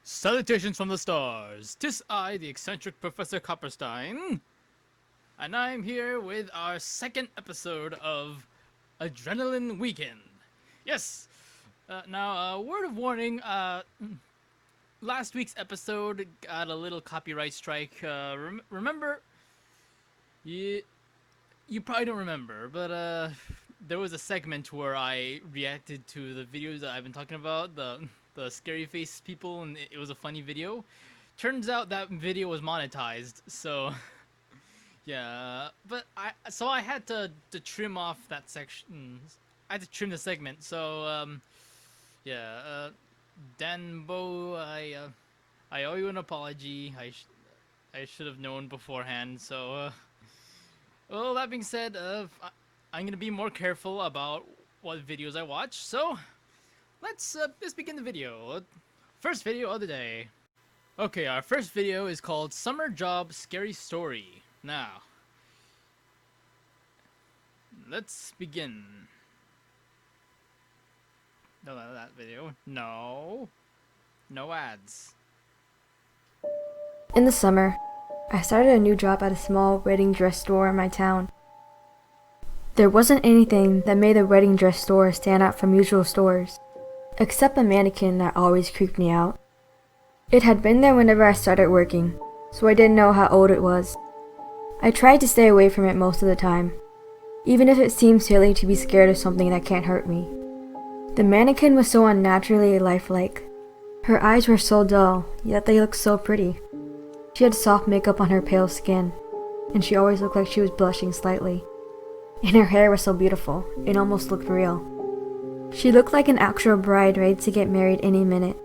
Salutations from the stars. 'Tis I, the eccentric Professor Copperstein, and I'm here with our second episode of Adrenaline Weekend. Yes. Now, word of warning. Last week's episode got a little copyright strike. Remember? You you probably don't remember, but there was a segment where I reacted to the videos that I've been talking about, the scary face people, and it was a funny video. Turns out that video was monetized, so yeah. But I had to trim off that section. I had to trim the segment. So yeah, Danbo, I owe you an apology. I should have known beforehand. So well, that being said, I'm gonna be more careful about what videos I watch. So let's begin the video. First video of the day. Okay, our first video is called Summer Job Scary Story. Now, let's begin. No, not that video. No. No ads. In the summer, I started a new job at a small wedding dress store in my town. There wasn't anything that made the wedding dress store stand out from usual stores, except a mannequin that always creeped me out. It had been there whenever I started working, so I didn't know how old it was. I tried to stay away from it most of the time, even if it seemed silly to be scared of something that can't hurt me. The mannequin was so unnaturally lifelike. Her eyes were so dull, yet they looked so pretty. She had soft makeup on her pale skin, and she always looked like she was blushing slightly. And her hair was so beautiful, it almost looked real. She looked like an actual bride ready to get married any minute.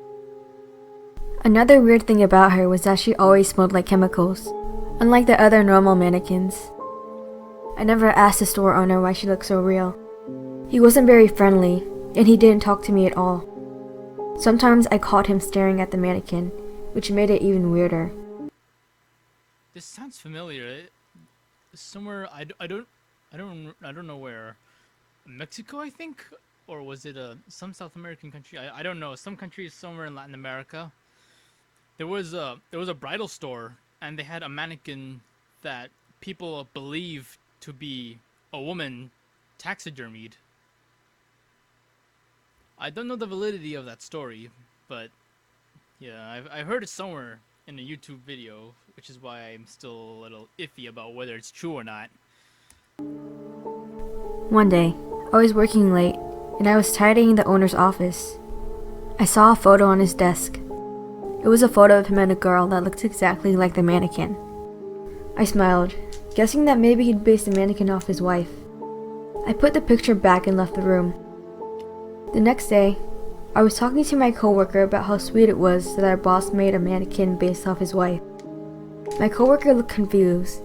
Another weird thing about her was that she always smelled like chemicals, unlike the other normal mannequins. I never asked the store owner why she looked so real. He wasn't very friendly, and he didn't talk to me at all. Sometimes I caught him staring at the mannequin, which made it even weirder. This sounds familiar. Somewhere I don't know where. Mexico, I think, or was it some South American country? I don't know. Some country somewhere in Latin America. There was a bridal store, and they had a mannequin that people believe to be a woman taxidermied. I don't know the validity of that story, but yeah, I heard it somewhere in a YouTube video, which is why I'm still a little iffy about whether it's true or not. One day, I was working late, and I was tidying the owner's office. I saw a photo on his desk. It was a photo of him and a girl that looked exactly like the mannequin. I smiled, guessing that maybe he'd based the mannequin off his wife. I put the picture back and left the room. The next day, I was talking to my coworker about how sweet it was that our boss made a mannequin based off his wife. My coworker looked confused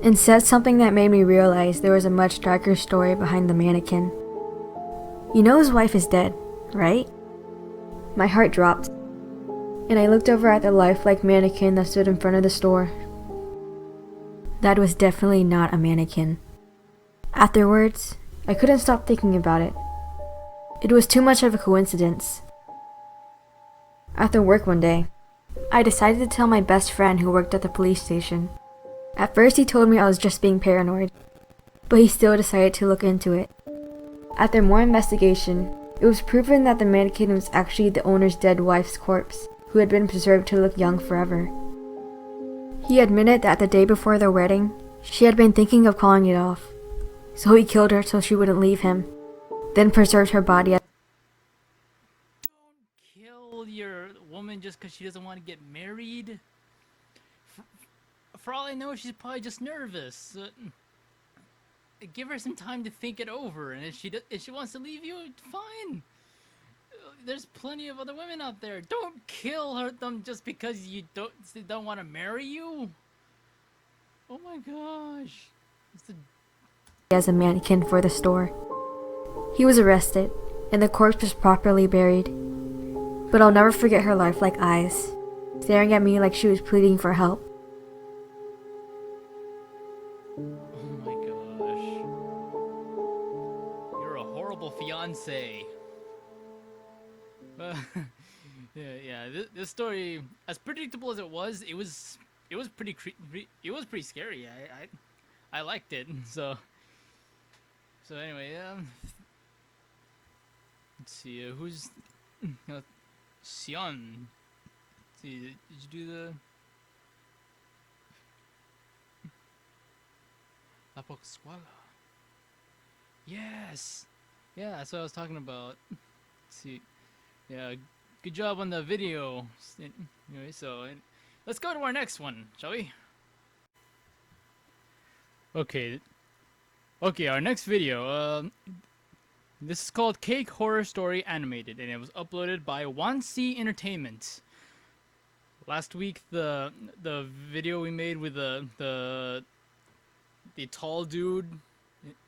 and said something that made me realize there was a much darker story behind the mannequin. You know his wife is dead, right? My heart dropped, and I looked over at the lifelike mannequin that stood in front of the store. That was definitely not a mannequin. Afterwards, I couldn't stop thinking about it. It was too much of a coincidence. After work one day, I decided to tell my best friend who worked at the police station. At first he told me I was just being paranoid, but he still decided to look into it. After more investigation, it was proven that the mannequin was actually the owner's dead wife's corpse, who had been preserved to look young forever. He admitted that the day before their wedding, she had been thinking of calling it off, so he killed her so she wouldn't leave him, then preserved her body. Don't kill your woman just because she doesn't want to get married. For all I know, she's probably just nervous. Give her some time to think it over, and if she wants to leave you, fine. There's plenty of other women out there. Don't kill them just because they don't want to marry you. Oh my gosh. As a mannequin for the store. He was arrested, and the corpse was properly buried. But I'll never forget her lifelike eyes, staring at me like she was pleading for help. Oh my gosh. You're a horrible fiance. Yeah. This story, as predictable as it was it was pretty scary. I liked it. So anyway, let's see. Who's Sion? Let's see, did you do the La Poxquala? Yes. Yeah, that's what I was talking about. Let's see. Yeah, good job on the video. Anyway, so let's go to our next one, shall we? Okay. Okay, our next video. This is called Cake Horror Story Animated, and it was uploaded by 1C Entertainment. Last week, the video we made with the tall dude,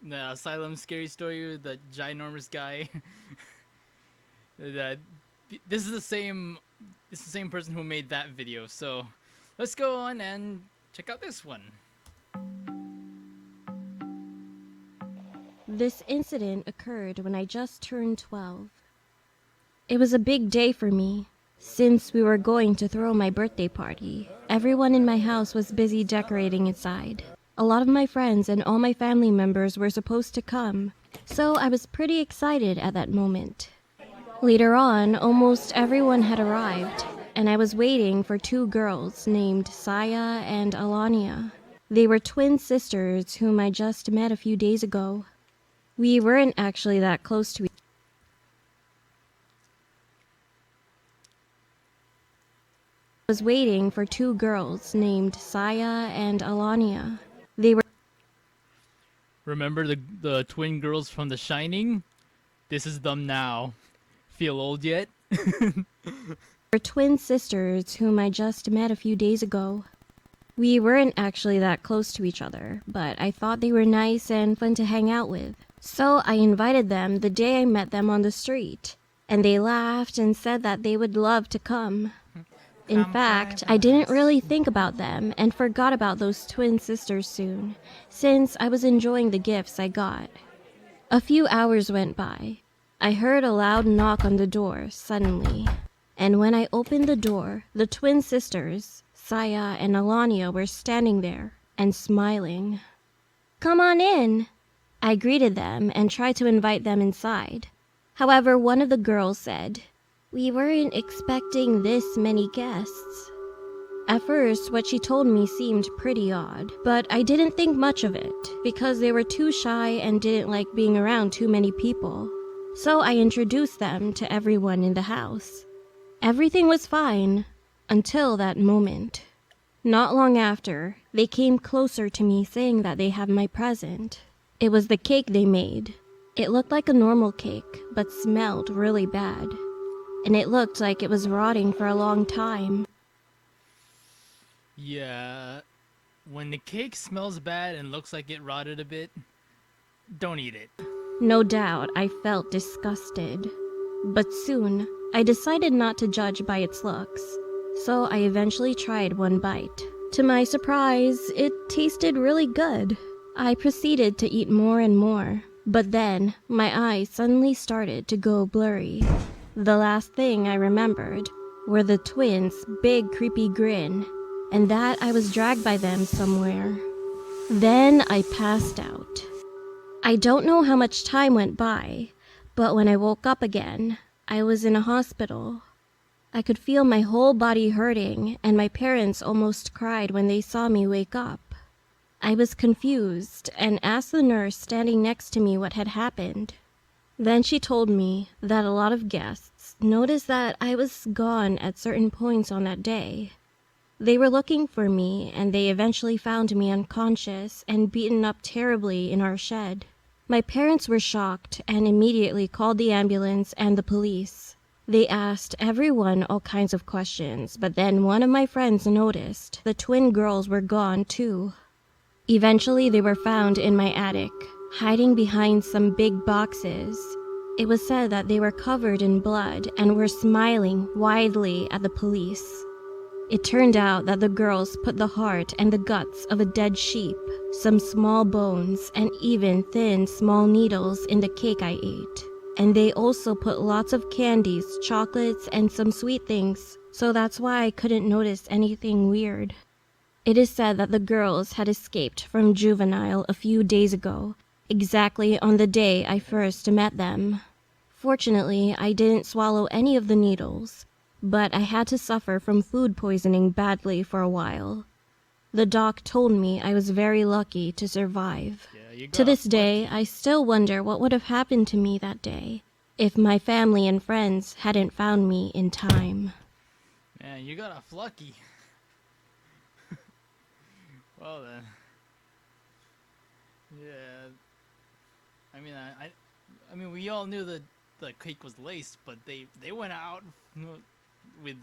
the asylum scary story with the ginormous guy. That this is the same person who made that video. So let's go on and check out this one. This incident occurred when I just turned 12. It was a big day for me, since we were going to throw my birthday party. Everyone in my house was busy decorating inside. A lot of my friends and all my family members were supposed to come, so I was pretty excited at that moment. Later on, almost everyone had arrived, and I was waiting for two girls named Saya and Alania. They were twin sisters whom I just met a few days ago. We weren't actually that close to each other. I was waiting for two girls named Saya and Alania. They were Remember the twin girls from The Shining? This is them now. Feel old yet? twin sisters whom I just met a few days ago. We weren't actually that close to each other, but I thought they were nice and fun to hang out with. So I invited them the day I met them on the street, and they laughed and said that they would love to come. In fact, I didn't really think about them and forgot about those twin sisters soon, since I was enjoying the gifts I got. A few hours went by. I heard a loud knock on the door suddenly, and when I opened the door, the twin sisters, Saya and Alania, were standing there and smiling. "Come on in," I greeted them and tried to invite them inside. However, one of the girls said, "We weren't expecting this many guests." At first, what she told me seemed pretty odd, but I didn't think much of it because they were too shy and didn't like being around too many people. So I introduced them to everyone in the house. Everything was fine until that moment. Not long after, they came closer to me saying that they have my present. It was the cake they made. It looked like a normal cake, but smelled really bad. And it looked like it was rotting for a long time. Yeah. When the cake smells bad and looks like it rotted a bit, don't eat it. No doubt, I felt disgusted. But soon, I decided not to judge by its looks, so I eventually tried one bite. To my surprise, it tasted really good. I proceeded to eat more and more, but then my eyes suddenly started to go blurry. The last thing I remembered were the twins' big creepy grin, and that I was dragged by them somewhere. Then I passed out. I don't know how much time went by, but when I woke up again, I was in a hospital. I could feel my whole body hurting, and my parents almost cried when they saw me wake up. I was confused and asked the nurse standing next to me what had happened. Then she told me that a lot of guests noticed that I was gone at certain points on that day. They were looking for me, and they eventually found me unconscious and beaten up terribly in our shed. My parents were shocked and immediately called the ambulance and the police. They asked everyone all kinds of questions, but then one of my friends noticed the twin girls were gone too. Eventually, they were found in my attic, hiding behind some big boxes. It was said that they were covered in blood and were smiling widely at the police. It turned out that the girls put the heart and the guts of a dead sheep, some small bones, and even thin, small needles in the cake I ate. And they also put lots of candies, chocolates, and some sweet things, so that's why I couldn't notice anything weird. It is said that the girls had escaped from juvenile a few days ago, exactly on the day I first met them. Fortunately, I didn't swallow any of the needles, but I had to suffer from food poisoning badly for a while. The doc told me I was very lucky to survive. Yeah, you To got this day, I still wonder what would have happened to me that day if my family and friends hadn't found me in time. Man, you got off lucky. Well then. Yeah. I mean, we all knew that the cake was laced, but they went out with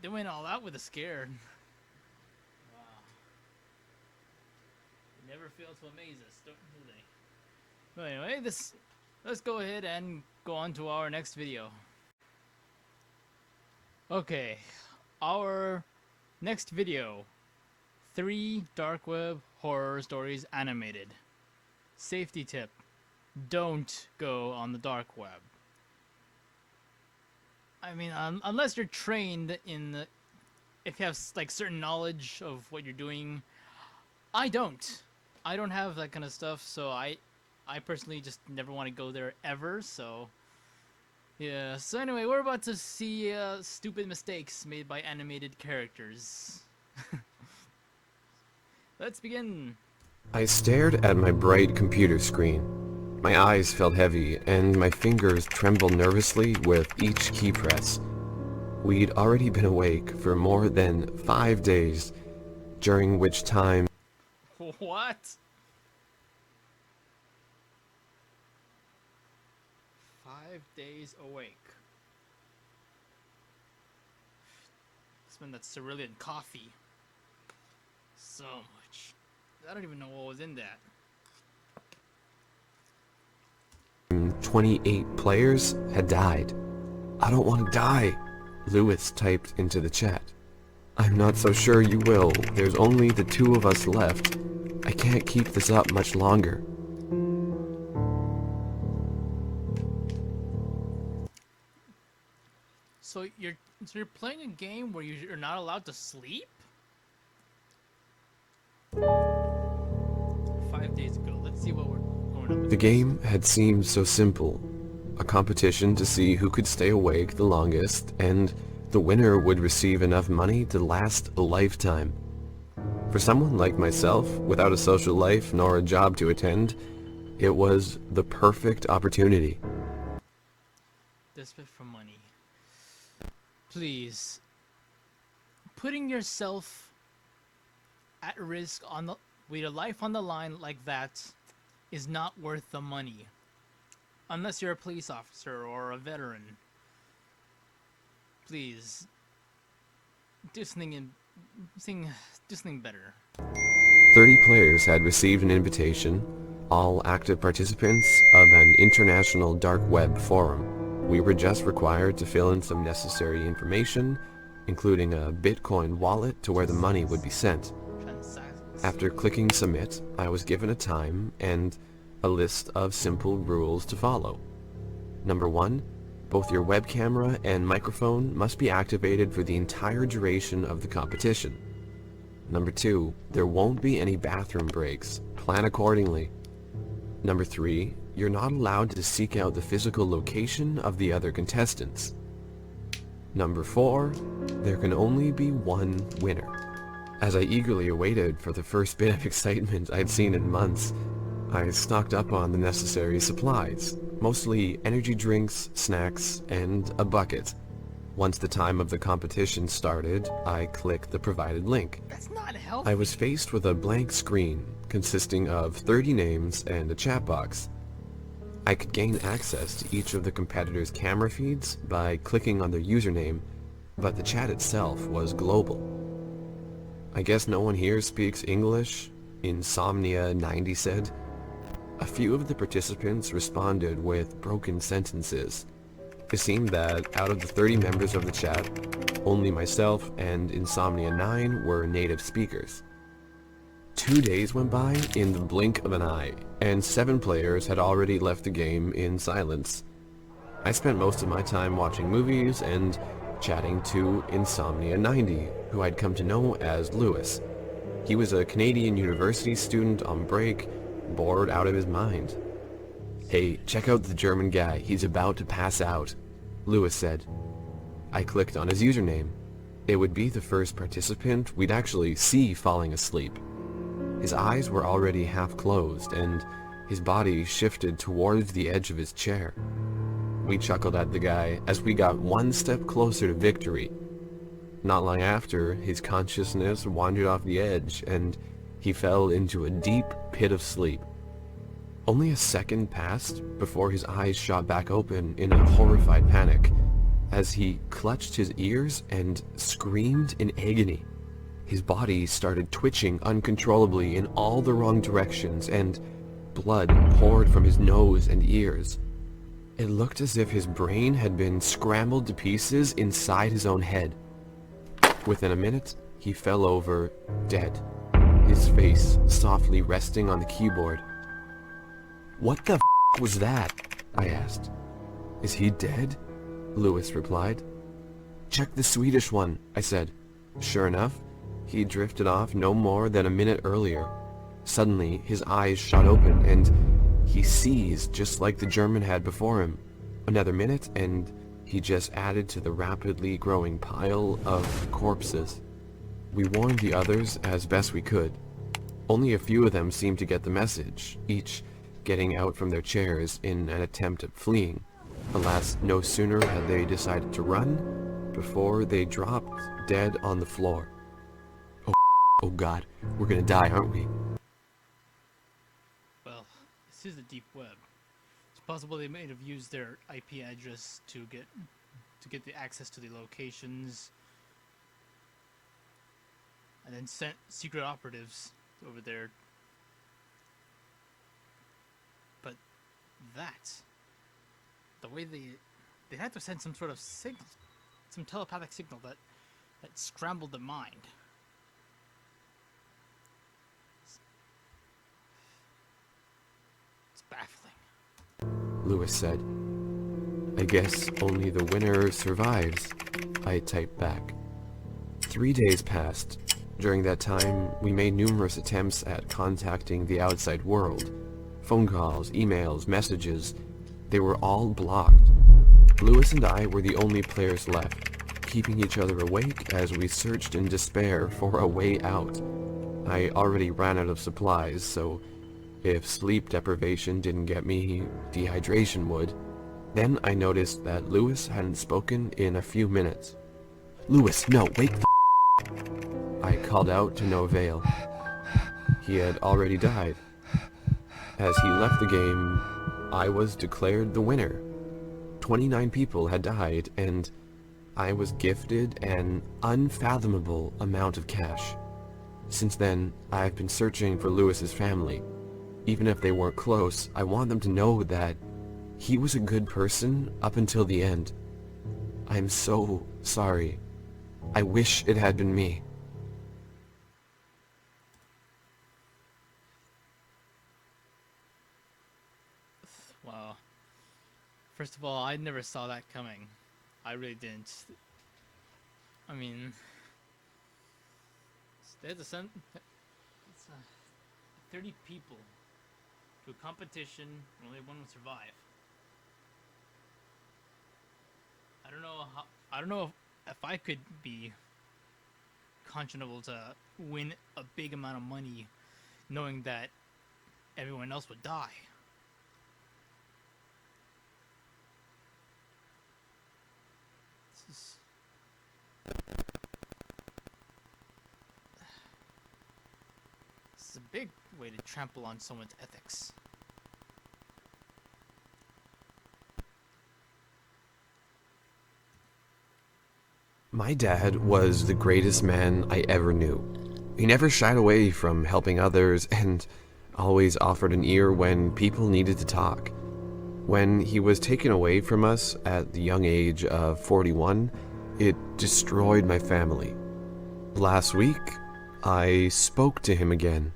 they went all out with a scare. Wow. They never fail to amaze us, do they? But anyway, let's go ahead and go on to our next video. Okay, our next video. 3 dark web horror stories animated. Safety tip: don't go on the dark web. I mean, unless you're trained if you have like certain knowledge of what you're doing. I don't have that kind of stuff, so I personally just never want to go there ever. So yeah. So anyway, we're about to see stupid mistakes made by animated characters. Let's begin. I stared at my bright computer screen. My eyes felt heavy, and my fingers trembled nervously with each key press. We'd already been awake for more than 5 days, during which time... What? 5 days awake. Spend that cerulean coffee. So much. I don't even know what was in that. 28 players had died. I don't want to die, Lewis typed into the chat. I'm not so sure you will. There's only the 2 of us left. I can't keep this up much longer. So you're playing a game where you're not allowed to sleep? 5 days ago. Let's see what we're going up against. The game had seemed so simple. A competition to see who could stay awake the longest, and the winner would receive enough money to last a lifetime. For someone like myself, without a social life nor a job to attend, it was the perfect opportunity. Desperate for money. Please. Putting yourself at risk with your life on the line like that is not worth the money. Unless you're a police officer or a veteran. Please. Do something better. 30 players had received an invitation, all active participants of an international dark web forum. We were just required to fill in some necessary information, including a Bitcoin wallet to where the money would be sent. After clicking submit, I was given a time and a list of simple rules to follow. Number 1, both your web camera and microphone must be activated for the entire duration of the competition. Number 2, there won't be any bathroom breaks. Plan accordingly. Number 3, you're not allowed to seek out the physical location of the other contestants. Number 4, there can only be one winner. As I eagerly awaited for the first bit of excitement I'd seen in months, I stocked up on the necessary supplies, mostly energy drinks, snacks, and a bucket. Once the time of the competition started, I clicked the provided link. That's not healthy. I was faced with a blank screen consisting of 30 names and a chat box. I could gain access to each of the competitors' camera feeds by clicking on their username, but the chat itself was global. I guess no one here speaks English, Insomnia90 said. A few of the participants responded with broken sentences. It seemed that out of the 30 members of the chat, only myself and Insomnia9 were native speakers. 2 days went by in the blink of an eye, and 7 players had already left the game in silence. I spent most of my time watching movies and chatting to Insomnia 90, who I'd come to know as Lewis. He was a Canadian university student on break, bored out of his mind. "Hey, check out the German guy, he's about to pass out," Lewis said. I clicked on his username. It would be the first participant we'd actually see falling asleep. His eyes were already half closed, and his body shifted towards the edge of his chair. We chuckled at the guy as we got one step closer to victory. Not long after, his consciousness wandered off the edge, and he fell into a deep pit of sleep. Only a second passed before his eyes shot back open in a horrified panic, as he clutched his ears and screamed in agony. His body started twitching uncontrollably in all the wrong directions, and blood poured from his nose and ears. It looked as if his brain had been scrambled to pieces inside his own head. Within a minute, he fell over, dead, his face softly resting on the keyboard. "What the f*** was that?" I asked. "Is he dead?" Lewis replied. "Check the Swedish one," I said. Sure enough, he drifted off no more than a minute earlier. Suddenly, his eyes shot open, and he seized just like the German had before him. Another minute, and he just added to the rapidly growing pile of corpses. We warned the others as best we could. Only a few of them seemed to get the message, each getting out from their chairs in an attempt at fleeing. Alas, no sooner had they decided to run before they dropped dead on the floor. Oh God, we're gonna die, aren't we? Well, this is the deep web. It's possible they may have used their IP address to get the access to the locations, and then sent secret operatives over there. But the way they had to send some sort of signal, some telepathic signal that scrambled the mind. It's baffling. Lewis said. "I guess only the winner survives," I typed back. 3 days passed. During that time, we made numerous attempts at contacting the outside world. Phone calls, emails, messages, they were all blocked. Lewis and I were the only players left, keeping each other awake as we searched in despair for a way out. I already ran out of supplies, so if sleep deprivation didn't get me, dehydration would. Then I noticed that Lewis hadn't spoken in a few minutes. "Lewis, no, wake the f***." I called out to no avail. He had already died. As he left the game, I was declared the winner. 29 people had died, and I was gifted an unfathomable amount of cash. Since then, I've been searching for Lewis's family. Even if they weren't close, I want them to know that he was a good person up until the end. I'm so sorry. I wish it had been me. Wow. First of all, I never saw that coming. I really didn't. I mean, they had to send 30 people to a competition and only one would survive. I don't know if I could be conscionable to win a big amount of money knowing that everyone else would die. This is a big way to trample on someone's ethics. My dad was the greatest man I ever knew. He never shied away from helping others and always offered an ear when people needed to talk. When he was taken away from us at the young age of 41, it destroyed my family. Last week, I spoke to him again.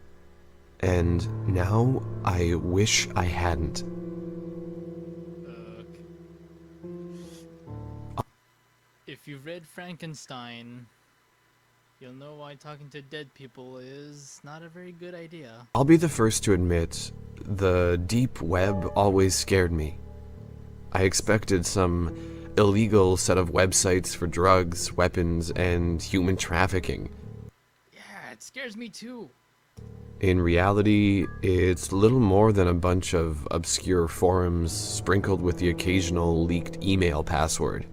And now I wish I hadn't. If you've read Frankenstein, you'll know why talking to dead people is not a very good idea. I'll be the first to admit, the deep web always scared me. I expected some illegal set of websites for drugs, weapons, and human trafficking. Yeah, it scares me too. In reality, it's little more than a bunch of obscure forums sprinkled with the occasional leaked email password.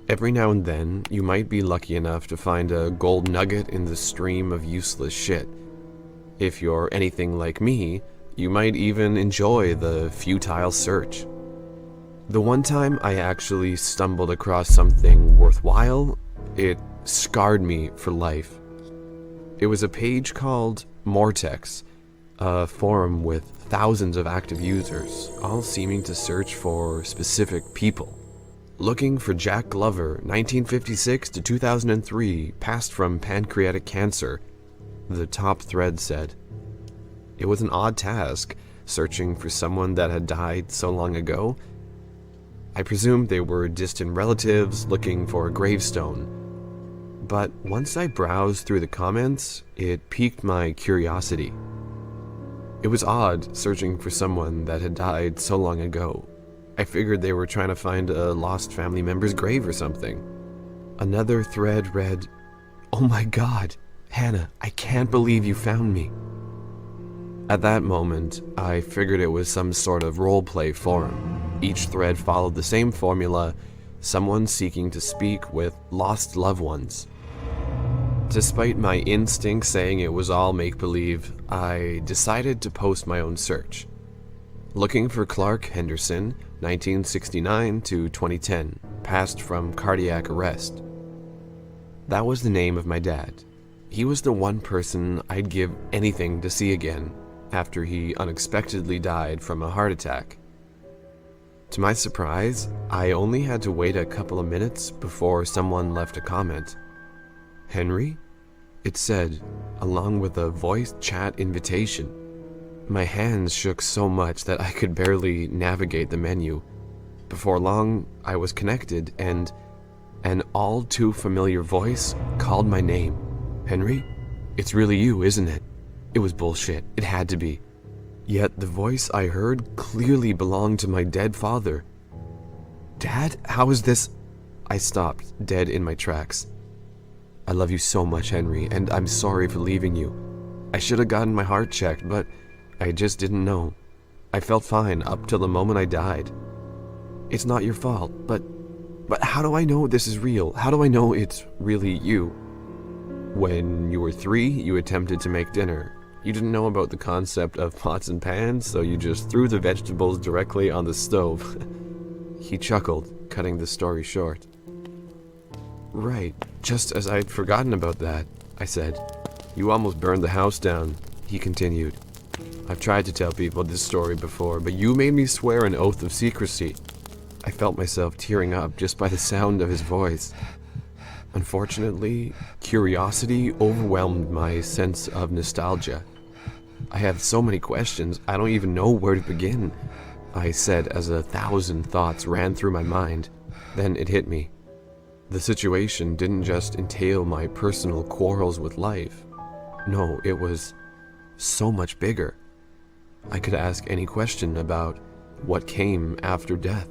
Every now and then, you might be lucky enough to find a gold nugget in the stream of useless shit. If you're anything like me, you might even enjoy the futile search. The one time I actually stumbled across something worthwhile, it scarred me for life. It was a page called Mortex, a forum with thousands of active users, all seeming to search for specific people. Looking for Jack Glover, 1956 to 2003, passed from pancreatic cancer, the top thread said. It was an odd task, searching for someone that had died so long ago. I presumed they were distant relatives looking for a gravestone. But once I browsed through the comments, it piqued my curiosity. It was odd searching for someone that had died so long ago. I figured they were trying to find a lost family member's grave or something. Another thread read, "Oh my god, Hannah, I can't believe you found me." At that moment, I figured it was some sort of roleplay forum. Each thread followed the same formula, someone seeking to speak with lost loved ones. Despite my instinct saying it was all make-believe, I decided to post my own search. Looking for Clark Henderson, 1969 to 2010, passed from cardiac arrest. That was the name of my dad. He was the one person I'd give anything to see again after he unexpectedly died from a heart attack. To my surprise, I only had to wait a couple of minutes before someone left a comment. "Henry?" it said, along with a voice chat invitation. My hands shook so much that I could barely navigate the menu. Before long, I was connected, and an all too familiar voice called my name. "Henry? It's really you, isn't it?" It was bullshit. It had to be. Yet the voice I heard clearly belonged to my dead father. "Dad, how is this?" I stopped, dead in my tracks. "I love you so much, Henry, and I'm sorry for leaving you. I should have gotten my heart checked, but I just didn't know. I felt fine up till the moment I died. It's not your fault, but how do I know this is real? How do I know it's really you? When you were 3, you attempted to make dinner. You didn't know about the concept of pots and pans, so you just threw the vegetables directly on the stove." He chuckled, cutting the story short. "Right, just as I'd forgotten about that," I said. "You almost burned the house down," he continued. "I've tried to tell people this story before, but you made me swear an oath of secrecy." I felt myself tearing up just by the sound of his voice. Unfortunately, curiosity overwhelmed my sense of nostalgia. "I have so many questions, I don't even know where to begin," I said as 1,000 thoughts ran through my mind. Then it hit me. The situation didn't just entail my personal quarrels with life. No, it was so much bigger. I could ask any question about what came after death.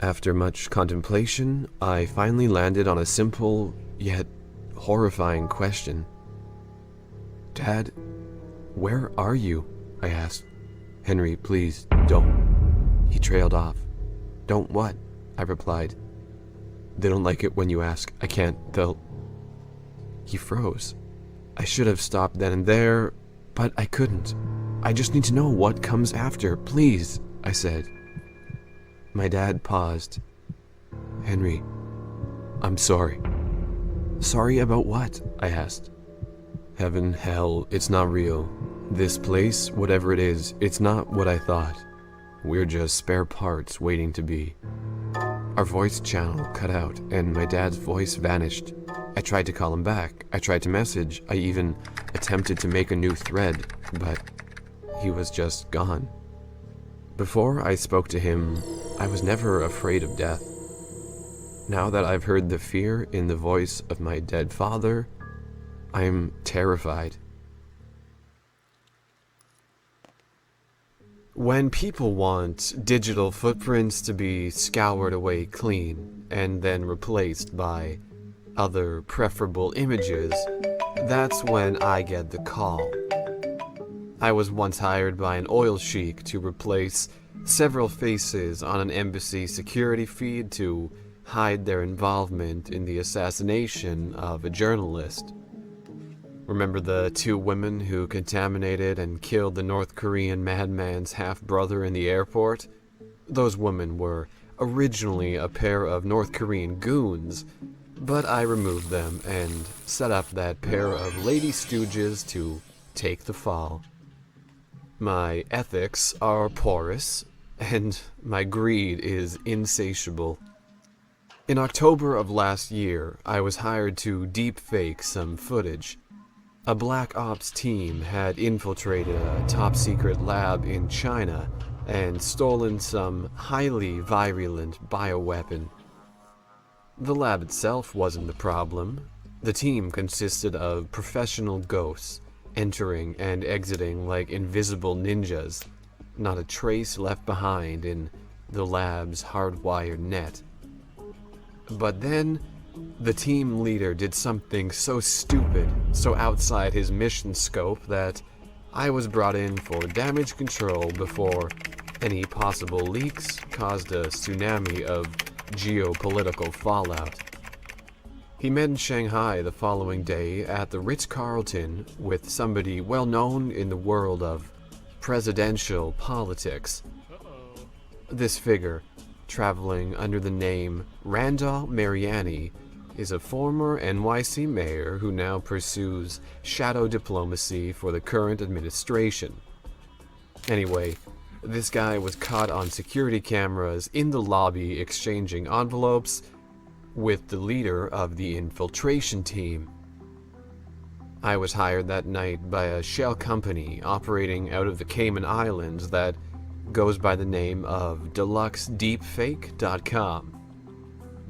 After much contemplation, I finally landed on a simple, yet horrifying question. "Dad, where are you?" I asked. "Henry, please, don't." He trailed off. "Don't what?" I replied. "They don't like it when you ask. I can't, they'll..." He froze. I should have stopped then and there, but I couldn't. "I just need to know what comes after, please," I said. My dad paused. "Henry, I'm sorry." "Sorry about what?" I asked. "Heaven, hell, it's not real. This place, whatever it is, it's not what I thought. We're just spare parts waiting to be." Our voice channel cut out, and my dad's voice vanished. I tried to call him back. I tried to message. I even attempted to make a new thread. but he was just gone. Before I spoke to him, I was never afraid of death. Now that I've heard the fear in the voice of my dead father, I'm terrified. When people want digital footprints to be scoured away clean and then replaced by other preferable images, that's when I get the call. I was once hired by an oil sheik to replace several faces on an embassy security feed to hide their involvement in the assassination of a journalist. Remember the 2 women who contaminated and killed the North Korean madman's half-brother in the airport? Those women were originally a pair of North Korean goons, but I removed them and set up that pair of lady stooges to take the fall. My ethics are porous, and my greed is insatiable. In October of last year, I was hired to deepfake some footage. A Black Ops team had infiltrated a top-secret lab in China and stolen some highly virulent bioweapon. The lab itself wasn't the problem. The team consisted of professional ghosts, entering and exiting like invisible ninjas, not a trace left behind in the lab's hardwired net. But then, the team leader did something so stupid, so outside his mission scope, that I was brought in for damage control before any possible leaks caused a tsunami of geopolitical fallout. He met in Shanghai the following day at the Ritz-Carlton with somebody well known in the world of presidential politics. This figure, traveling under the name Randall Mariani, is a former NYC mayor who now pursues shadow diplomacy for the current administration. Anyway, this guy was caught on security cameras in the lobby exchanging envelopes with the leader of the infiltration team. I was hired that night by a shell company operating out of the Cayman Islands that goes by the name of DeluxeDeepFake.com.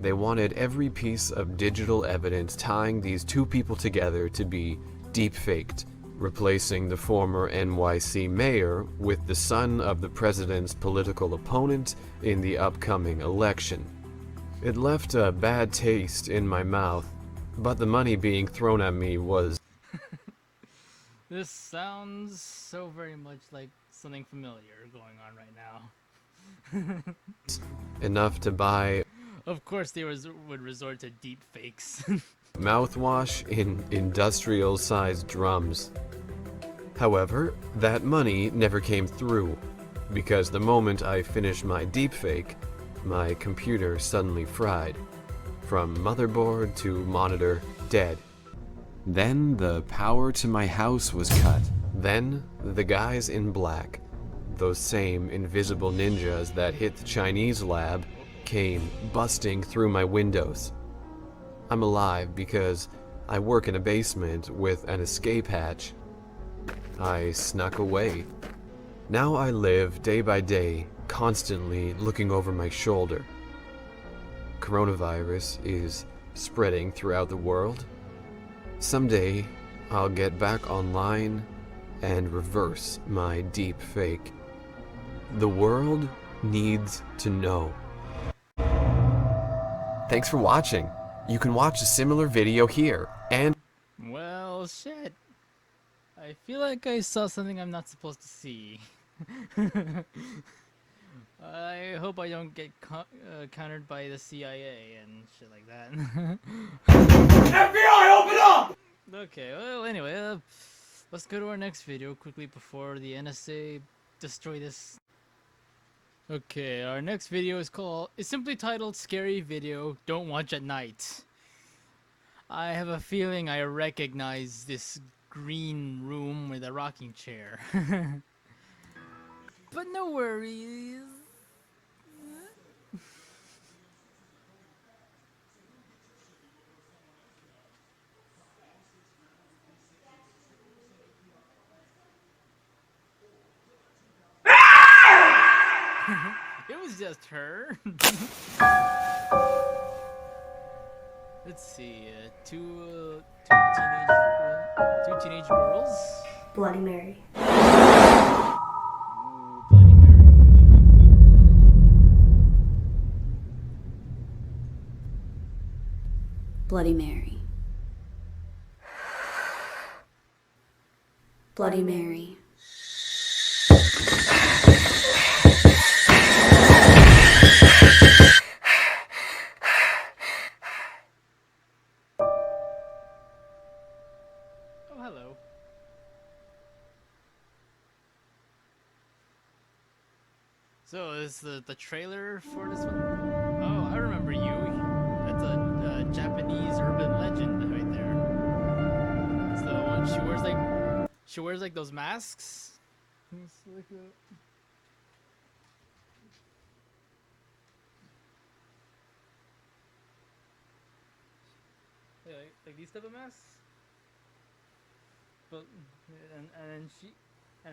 They wanted every piece of digital evidence tying these 2 people together to be deepfaked, replacing the former NYC mayor with the son of the president's political opponent in the upcoming election. It left a bad taste in my mouth, but the money being thrown at me was This sounds so very much like something familiar going on right now. enough to buy Of course, they would resort to deep fakes. mouthwash in industrial-sized drums. However, that money never came through, because the moment I finished my deepfake, my computer suddenly fried. From motherboard to monitor, dead. Then the power to my house was cut. Then the guys in black, those same invisible ninjas that hit the Chinese lab, came busting through my windows. I'm alive because I work in a basement with an escape hatch. I snuck away. Now I live day by day, constantly looking over my shoulder. Coronavirus is spreading throughout the world. Someday, I'll get back online and reverse my deep fake. The world needs to know. Thanks for watching. You can watch a similar video here, and Well, shit. I feel like I saw something I'm not supposed to see. I hope I don't get countered by the CIA and shit like that. FBI, open up! Okay, well, anyway, let's go to our next video quickly before the NSA destroy this. Okay, our next video is simply titled Scary Video Don't Watch at Night. I have a feeling I recognize this green room with a rocking chair. But no worries. It was just her. Let's see, two teenage girls. Bloody Mary. Ooh, Bloody Mary. Bloody Mary. Bloody Mary. Oh, hello. So is the trailer for this one? Oh, I remember you. That's a Japanese urban legend right there. It's the one she wears like those masks. It's like yeah, like these type of masks. But and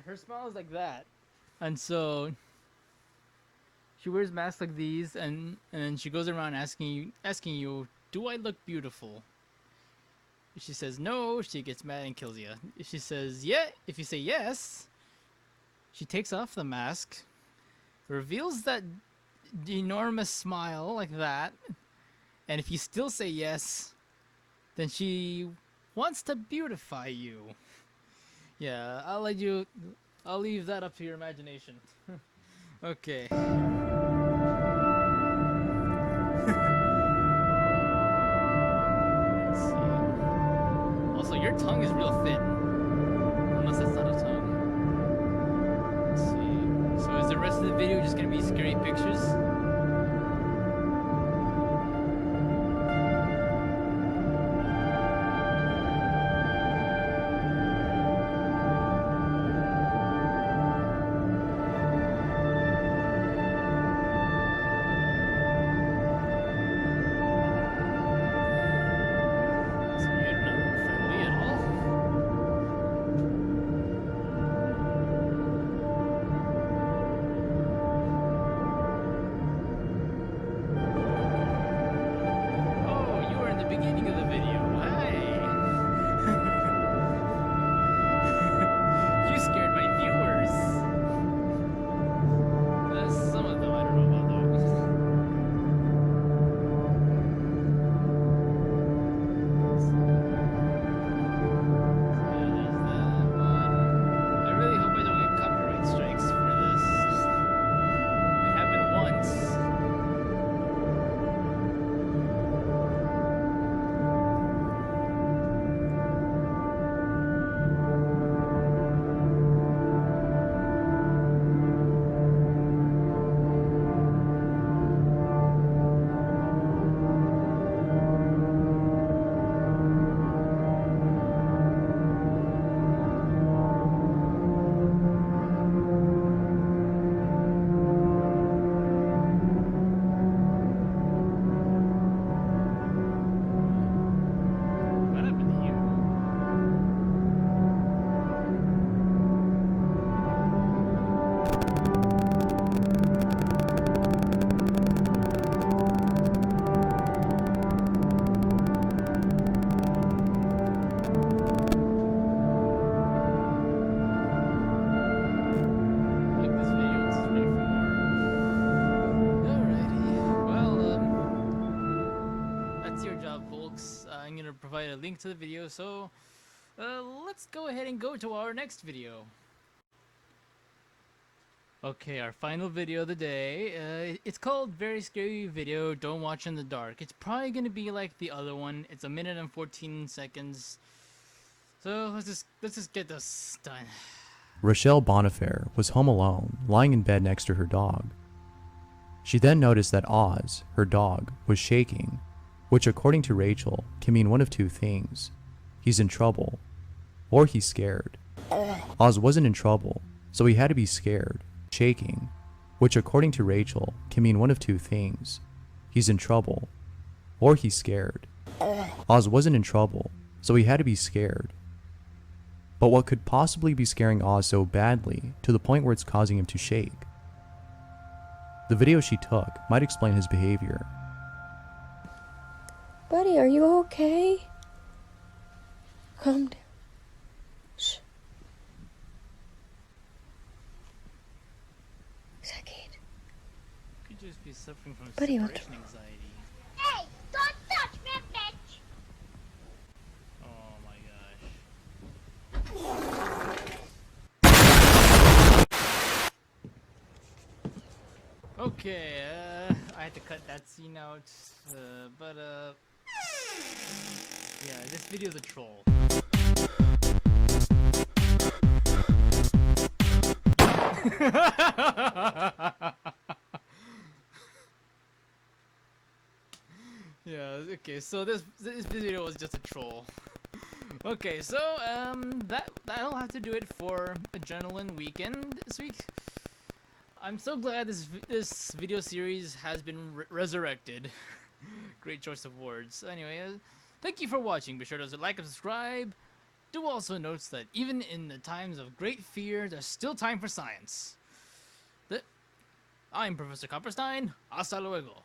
her smile is like that, and so she wears masks like these, and then she goes around asking you, do I look beautiful? If she says no, she gets mad and kills you. If she says yeah, if you say yes, she takes off the mask, reveals that enormous smile like that, and if you still say yes, then she wants to beautify you. Yeah, I'll leave that up to your imagination. Okay. Let's see. Also, your tongue is real thin. Unless that's not a tongue. Let's see. So is the rest of the video just gonna be scary pictures? So you're not friendly at all? Oh, you were in the beginning of the video. Hi. You scared my viewers. Some of them, I don't know about that. Yeah, there's that one. I really hope I don't get copyright strikes for this. It happened once. What happened to you? Like this video, it's ready for more. Alrighty. Well, that's your job, folks. I'm gonna provide a link to the video, so let's go ahead and go to our next video. Okay, our final video of the day. It's called Very Scary Video, Don't Watch in the Dark. It's probably gonna be like the other one. It's 1 minute and 14 seconds. So let's just get this done. Rochelle Bonifaire was home alone, lying in bed next to her dog. She then noticed that Oz, her dog, was shaking, which according to Rachel can mean one of two things. He's in trouble, or he's scared. Oz wasn't in trouble, so he had to be scared, shaking, which according to Rachel can mean one of two things. He's in trouble, or he's scared. Oz wasn't in trouble, so he had to be scared. But what could possibly be scaring Oz so badly to the point where it's causing him to shake? The video she took might explain his behavior. Buddy, are you okay? Calm down. Shh. Sakit. Could just be suffering from Buddy, what separation anxiety. Hey, don't touch me, bitch! Oh my gosh. Okay, I had to cut that scene out, but yeah, this video's a troll. Yeah, okay, so this video was just a troll. Okay, so that'll have to do it for Adrenaline Weekend this week. I'm so glad this video series has been resurrected. Great choice of words. Anyway, thank you for watching. Be sure to like and subscribe. Do also note that even in the times of great fear, there's still time for science. I'm Professor Copperstein. Hasta luego.